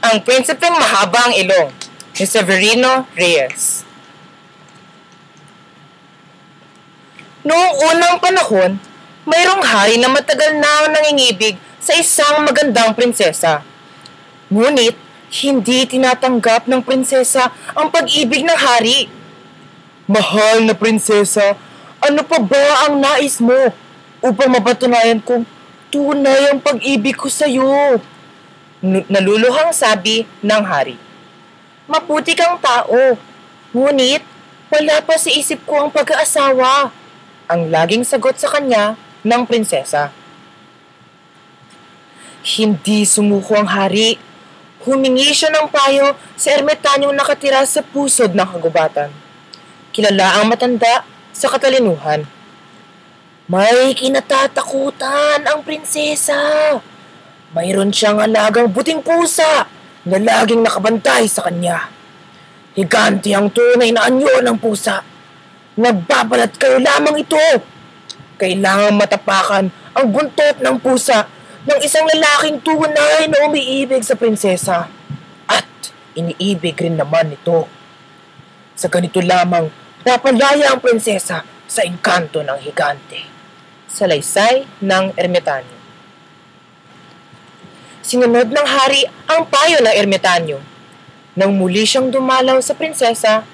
Ang prinsipeng mahaba ang ilong ni Severino Reyes. Noong unang panahon, mayroong hari na matagal na ang nangingibig sa isang magandang prinsesa. Ngunit, hindi tinatanggap ng prinsesa ang pag-ibig ng hari. Mahal na prinsesa, ano pa ba ang nais mo upang mapatunayan kong tunay ang pag-ibig ko sa iyo? Naluluhang sabi ng hari. Mabuti kang tao, ngunit wala pa sa isip ko ang pag-aasawa. Ang laging sagot sa kanya ng prinsesa. Hindi sumuko ang hari. Humingi siya ng payo sa ermitanyong nakatira sa pusod ng kagubatan. Kilala ang matanda sa katalinuhan. May kinatatakutan ang prinsesa. Mayroon siyang alagang buting pusa na laging nakabantay sa kanya. Higante ang tunay na anyo ng pusa. Nagbabalat kayo lamang ito. Kailangang matapakan ang buntot ng pusa ng isang lalaking tunay na umiibig sa prinsesa. At iniibig rin naman ito. Sa ganito lamang, napalaya ang prinsesa sa engkanto ng higante. Salaysay ng ermitanyo. Sinunod ng hari ang payo ng ermitanyo. Nang muli siyang dumalaw sa prinsesa,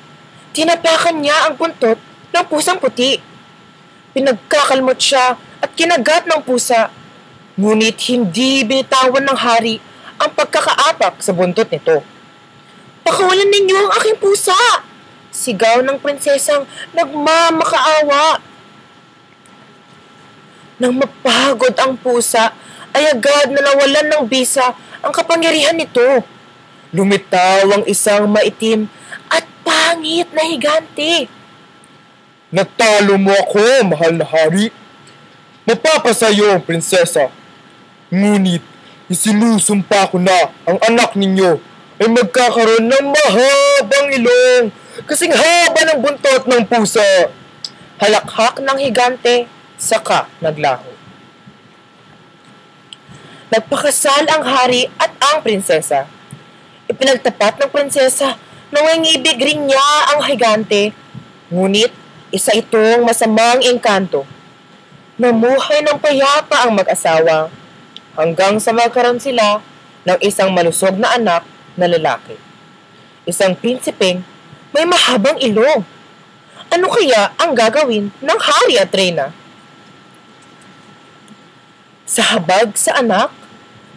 tinapakan niya ang buntot ng pusang puti. Pinagkakalmot siya at kinagat ng pusa. Ngunit hindi binitawan ng hari ang pagkakaapak sa buntot nito. Pakawalan ninyo ang aking pusa! Sigaw ng prinsesang nagmamakaawa. Nang mapagod ang pusa, ay agad na nawalan ng bisa ang kapangyarihan nito. Lumitaw ang isang maitim at pangit na higante. Natalo mo ako, mahal na hari. Mapapasayo ang prinsesa. Ngunit, isinusumpa ko na ang anak ninyo ay magkakaroon ng mahabang ilong kasing haba ng buntot ng pusa. Halakhak ng higante, saka naglaho. Nagpakasal ang hari at ang prinsesa. Ipinagtapat ng prinsesa na nangingibig rin niya ang higante, ngunit isa itong masamang engkanto. Namuhay ng payapa ang mag-asawa hanggang sa magkaroon sila ng isang malusog na anak na lalaki. Isang prinsipeng may mahabang ilong. Ano kaya ang gagawin ng hari at reyna? Sa habag sa anak,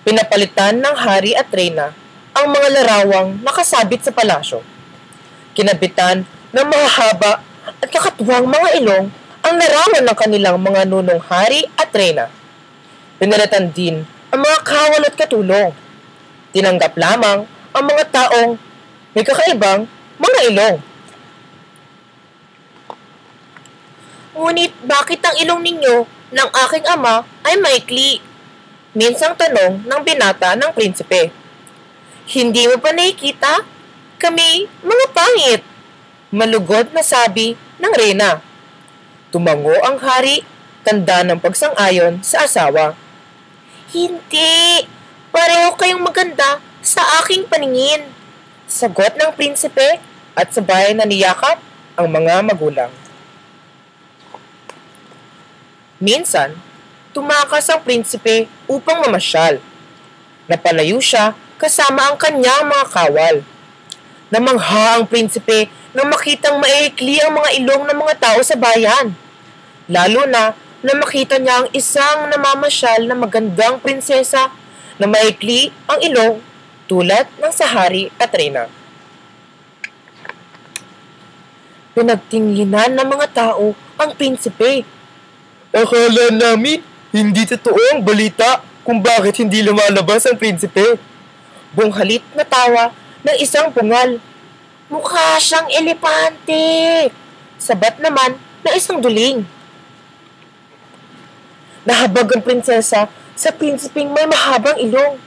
pinapalitan ng hari at reyna ang mga larawang nakasabit sa palasyo. Kinabitan ng mahahaba at kakatuwang mga ilong ang larawan ng kanilang mga nunong hari at reyna. Pinalitan din ang mga kawal at katulong. Tinanggap lamang ang mga taong may kakaibang mga ilong. Ngunit bakit ang ilong ninyo ng aking ama ay maikli? Minsang tanong ng binata ng prinsipe. Hindi mo pa nakikita? Kami mga pangit. Malugod na sabi ng reyna. Tumango ang hari, tanda ng pagsang-ayon sa asawa. Hindi! Pareho kayong maganda sa aking paningin. Sagot ng prinsipe at sabay na niyakap ang mga magulang. Minsan, tumakas ang prinsipe upang mamasyal. Napalayo siya kasama ang kanyang mga kawal. Namangha ang prinsipe nang makitang maikli ang mga ilong ng mga tao sa bayan. Lalo na makita niya ang isang namamasyal na magandang prinsesa na maikli ang ilong tulad ng sa hari at reyna. Pinagtinginan ng mga tao ang prinsipe. Akala namin hindi totoo ang balita kung bakit hindi lumalabas ang prinsipe. Bunghalit na tawa ng isang pungal. Mukha siyang elepante. Sabat naman ng isang duling. Nahabag ang prinsesa sa prinsipeng may mahabang ilong.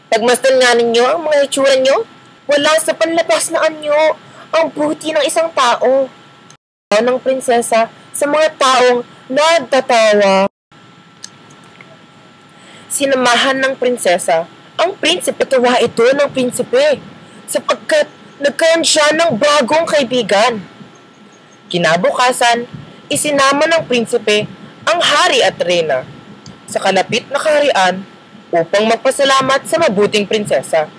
Pagmasdan nga ninyo ang mga itsura nyo, wala sa panlabas na anyo ang buti ng isang tao. Ng prinsesa sa mga taong nagtatawa. Sinamahan ng prinsesa Ang prinsipe, tuwa ito ng prinsipe sapagkat nagkaroon siya ng bagong kaibigan. Kinabukasan, isinama ng prinsipe ang hari at reyna sa kalapit na kaharian upang magpasalamat sa mabuting prinsesa.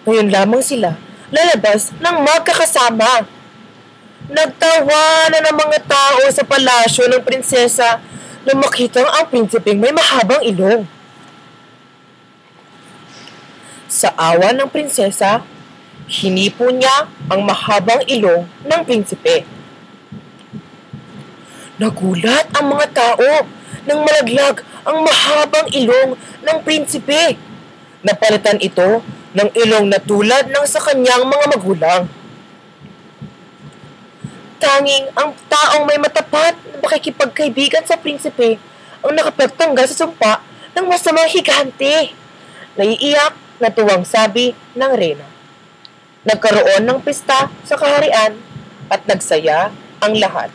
Ngayon lamang sila lalabas ng magkakasama. Nagtawanan ng mga tao sa palasyo ng prinsesa nang makitang ang prinsipeng may mahabang ilong. Sa awa ng prinsesa, hinipo niya ang mahabang ilong ng prinsipe. Nagulat ang mga tao nang malaglag ang mahabang ilong ng prinsipe. Napalitan ito ng ilong na tulad ng sa kanyang mga magulang. Tanging ang taong may matapat na makikipagkaibigan sa prinsipe ang nakapagtanggal sa sumpa ng masamang higante. Naiiyak na tuwang sabi ng reyna. Nagkaroon ng pista sa kaharian at nagsaya ang lahat.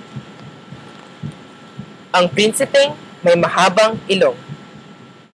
Ang prinsipeng may mahabang ilong.